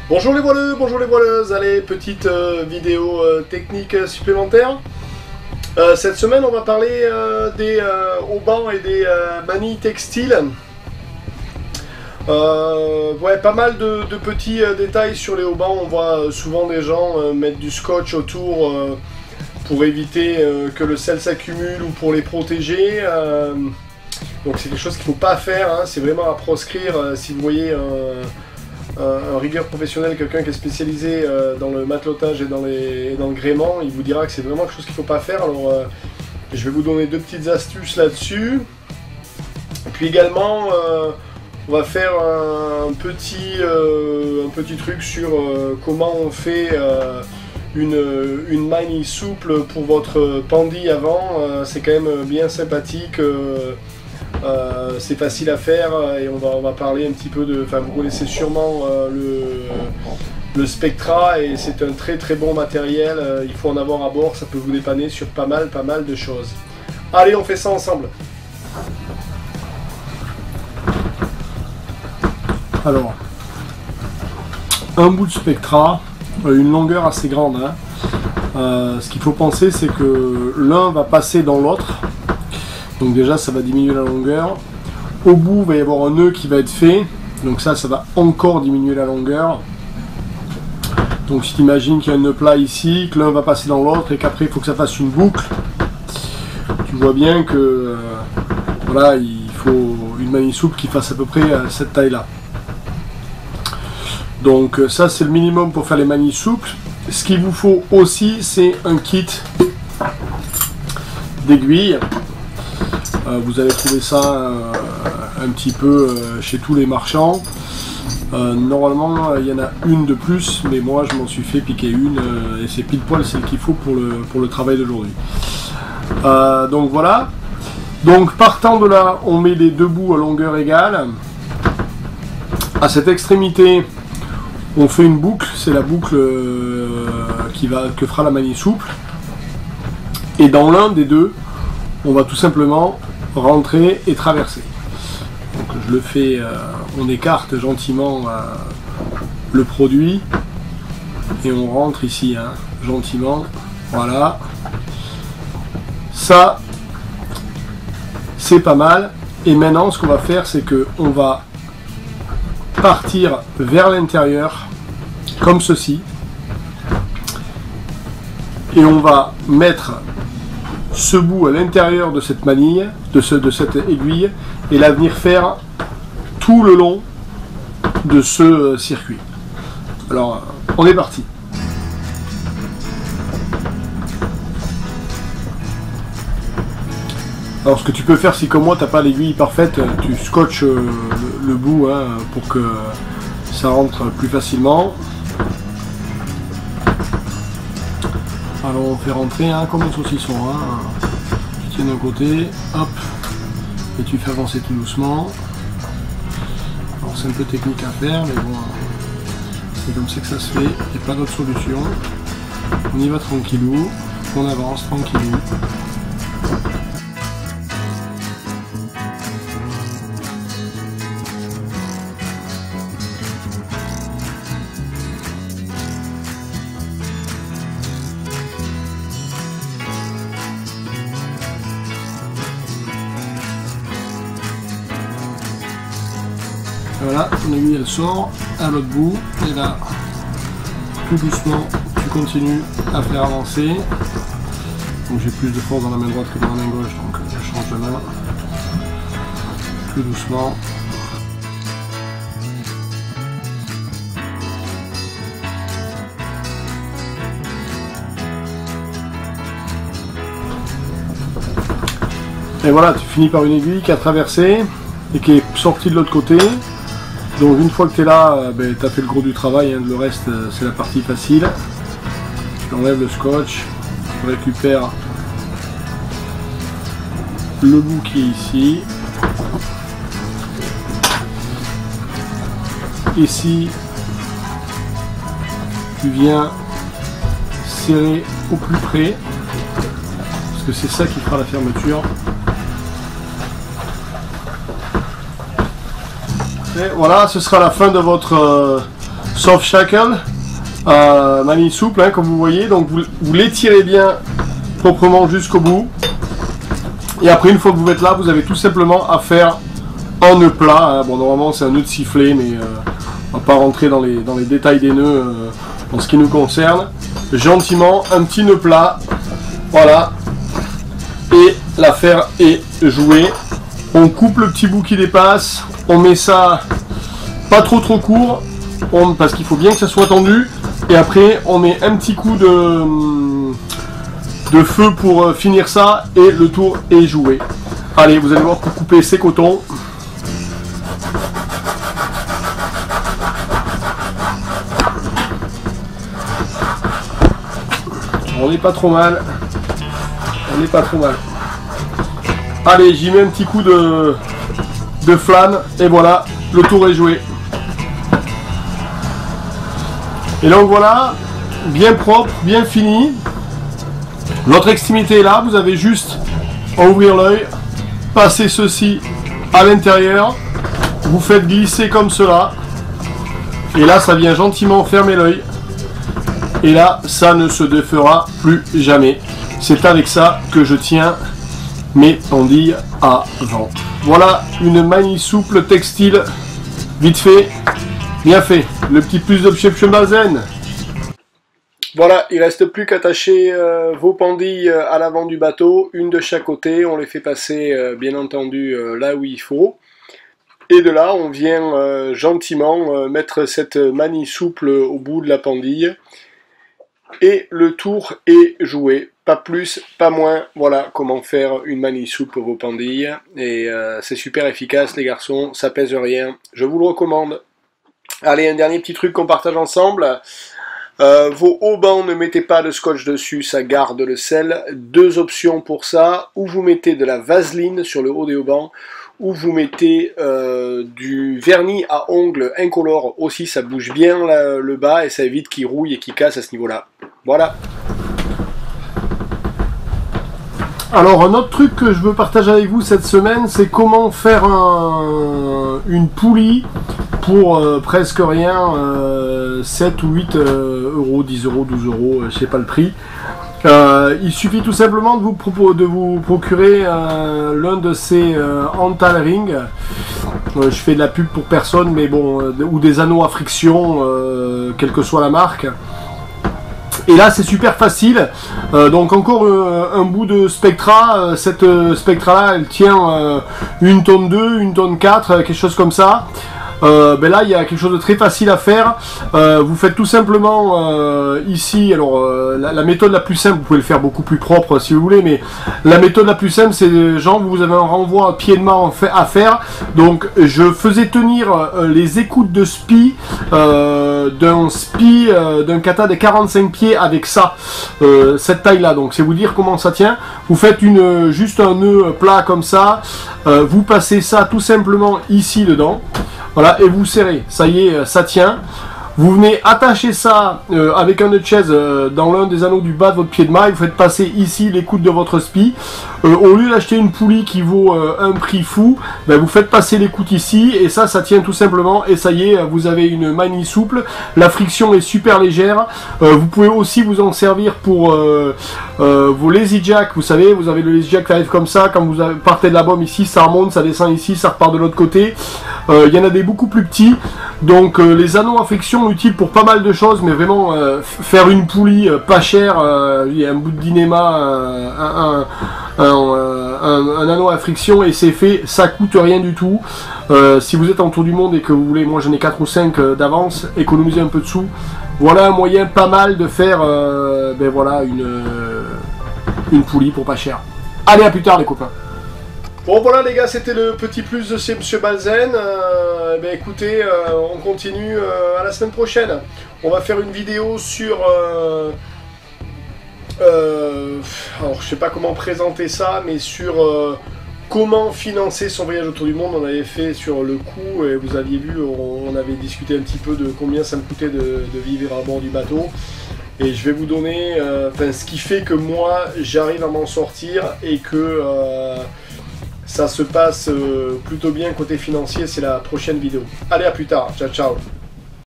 Bonjour les voileux, bonjour les voileuses. Allez, petite vidéo technique supplémentaire. Cette semaine, on va parler des haubans et des manies textiles. Ouais, pas mal de petits détails sur les haubans. On voit souvent des gens mettre du scotch autour pour éviter que le sel s'accumule ou pour les protéger. Donc c'est quelque chose qu'il ne faut pas faire, hein. C'est vraiment à proscrire. Si vous voyez un rigueur professionnel, quelqu'un qui est spécialisé dans le matelotage et dans le gréement, il vous dira que c'est vraiment quelque chose qu'il ne faut pas faire. Alors je vais vous donner deux petites astuces là-dessus. Puis également on va faire un petit truc sur comment on fait une manille souple pour votre pendy avant. C'est quand même bien sympathique. C'est facile à faire et on va parler un petit peu de... Enfin, vous connaissez sûrement le Spectra et c'est un très bon matériel. Il faut en avoir à bord, ça peut vous dépanner sur pas mal de choses. Allez, on fait ça ensemble. Alors, un bout de Spectra, une longueur assez grande, hein. Ce qu'il faut penser, c'est que l'un va passer dans l'autre. Donc déjà ça va diminuer la longueur. Au bout il va y avoir un nœud qui va être fait. Donc ça va encore diminuer la longueur. Donc si tu imagines qu'il y a un nœud plat ici, que l'un va passer dans l'autre et qu'après il faut que ça fasse une boucle. Tu vois bien que voilà, il faut une manille souple qui fasse à peu près cette taille là. Donc ça c'est le minimum pour faire les manilles souples. Ce qu'il vous faut aussi c'est un kit d'aiguilles. Vous allez trouver ça un petit peu chez tous les marchands. Normalement il y en a une de plus, mais moi je m'en suis fait piquer une et c'est pile poil celle qu'il faut pour le travail d'aujourd'hui. Donc voilà. Donc partant de là, on met les deux bouts à longueur égale. À cette extrémité, on fait une boucle, c'est la boucle que fera la manille souple. Et dans l'un des deux, on va tout simplement rentrer et traverser. Donc je le fais, on écarte gentiment le produit et on rentre ici, hein, gentiment. Voilà. Ça, c'est pas mal. Et maintenant, ce qu'on va faire, c'est que on va partir vers l'intérieur, comme ceci. Et on va mettre ce bout à l'intérieur de cette manille, de cette aiguille, et la venir faire tout le long de ce circuit. Alors, on est parti. Alors, ce que tu peux faire, si comme moi, tu n'as pas l'aiguille parfaite, tu scotches le bout, hein, pour que ça rentre plus facilement. Alors on fait rentrer, hein, comme un saucisson, hein. Tu tiens d'un côté, hop, et tu fais avancer tout doucement. Alors c'est un peu technique à faire, mais bon, c'est comme ça que ça se fait, il n'y a pas d'autre solution. On y va tranquillou, on avance tranquillou. Voilà, ton aiguille elle sort à l'autre bout, et là, tout doucement, tu continues à faire avancer. Donc j'ai plus de force dans la main droite que dans la main gauche, donc je change de main. Tout doucement. Et voilà, tu finis par une aiguille qui a traversé et qui est sortie de l'autre côté. Donc une fois que tu es là, tu as fait le gros du travail, hein. Le reste c'est la partie facile. Tu enlèves le scotch, tu récupères le bout qui est ici. Ici, tu viens serrer au plus près, parce que c'est ça qui fera la fermeture. Et voilà, ce sera la fin de votre soft shackle, manille souple, hein, comme vous voyez. Donc vous l'étirez bien proprement jusqu'au bout. Et après, une fois que vous êtes là, vous avez tout simplement à faire un nœud plat. Hein. Bon, normalement c'est un nœud de sifflet, mais on va pas rentrer dans les détails des nœuds en ce qui nous concerne. Gentiment, un petit nœud plat. Voilà. Et l'affaire est jouée. On coupe le petit bout qui dépasse. On met ça pas trop court, parce qu'il faut bien que ça soit tendu. Et après, on met un petit coup de feu pour finir ça. Et le tour est joué. Allez, vous allez voir pour couper ces cotons. On n'est pas trop mal. On n'est pas trop mal. Allez, j'y mets un petit coup de flamme. Et voilà, le tour est joué. Et donc voilà, bien propre, bien fini. L'autre extrémité est là. Vous avez juste à ouvrir l'œil, passer ceci à l'intérieur. Vous faites glisser comme cela. Et là, ça vient gentiment fermer l'œil. Et là, ça ne se défera plus jamais. C'est avec ça que je tiens mes pandilles avant. Voilà une manille souple textile. Vite fait, bien fait. Le petit plus de Balzen. Voilà, il ne reste plus qu'attacher vos pandilles à l'avant du bateau, une de chaque côté. On les fait passer, bien entendu, là où il faut. Et de là, on vient gentiment mettre cette manille souple au bout de la pandille. Et le tour est joué, pas plus, pas moins. Voilà comment faire une manille souple pour vos pandilles. Et c'est super efficace les garçons, ça pèse rien, je vous le recommande. Allez, un dernier petit truc qu'on partage ensemble. Vos haubans, ne mettez pas de scotch dessus, ça garde le sel. Deux options pour ça, ou vous mettez de la vaseline sur le haut des haubans, ou vous mettez du vernis à ongles incolore aussi, ça bouge bien le bas et ça évite qu'il rouille et qu'il casse à ce niveau-là. Voilà. Alors un autre truc que je veux partager avec vous cette semaine, c'est comment faire une poulie pour presque rien, 7 ou 8 euros, 10 euros, 12 euros, je sais pas le prix. Il suffit tout simplement de vous procurer l'un de ces Antal Ring. Je fais de la pub pour personne, mais bon, ou des anneaux à friction, quelle que soit la marque. Et là c'est super facile. Donc encore un bout de Spectra. Cette Spectra là, elle tient 1 tonne 2, 1 tonne 4, quelque chose comme ça. Ben là il y a quelque chose de très facile à faire. Vous faites tout simplement ici, alors la méthode la plus simple, vous pouvez le faire beaucoup plus propre si vous voulez, mais la méthode la plus simple c'est genre vous avez un renvoi pied de main à faire. Donc je faisais tenir les écoutes de spi d'un kata de 45 pieds avec ça, cette taille là. Donc c'est vous dire comment ça tient. Vous faites juste un nœud plat comme ça, vous passez ça tout simplement ici dedans. Voilà, et vous serrez, ça y est, ça tient. Vous venez attacher ça avec un nœud de chaise dans l'un des anneaux du bas de votre pied de main et vous faites passer ici l'écoute de votre spi. Au lieu d'acheter une poulie qui vaut un prix fou, ben vous faites passer l'écoute ici et ça tient tout simplement et ça y est, vous avez une manille souple. La friction est super légère. Vous pouvez aussi vous en servir pour vos lazy jack. Vous savez, vous avez le lazy jack qui arrive comme ça, quand vous partez de la bombe ici, ça remonte, ça descend ici, ça repart de l'autre côté. Il y en a des beaucoup plus petits. Donc les anneaux à friction utiles pour pas mal de choses, mais vraiment faire une poulie pas chère, il y a un bout de Dynéma, un anneau à friction et c'est fait, ça coûte rien du tout. Si vous êtes en tour du monde et que vous voulez, moi j'en ai 4 ou 5 d'avance, économiser un peu de sous, voilà un moyen pas mal de faire ben voilà, une poulie pour pas cher. Allez, à plus tard les copains. Bon voilà les gars, c'était le petit plus de chez Monsieur Balzen. Ben écoutez, on continue à la semaine prochaine. On va faire une vidéo sur... alors je sais pas comment présenter ça, mais sur comment financer son voyage autour du monde. On avait fait sur le coût et vous aviez vu, on avait discuté un petit peu de combien ça me coûtait de vivre à bord du bateau. Et je vais vous donner ce qui fait que moi j'arrive à m'en sortir et que ça se passe plutôt bien côté financier. C'est la prochaine vidéo. Allez, à plus tard, ciao ciao.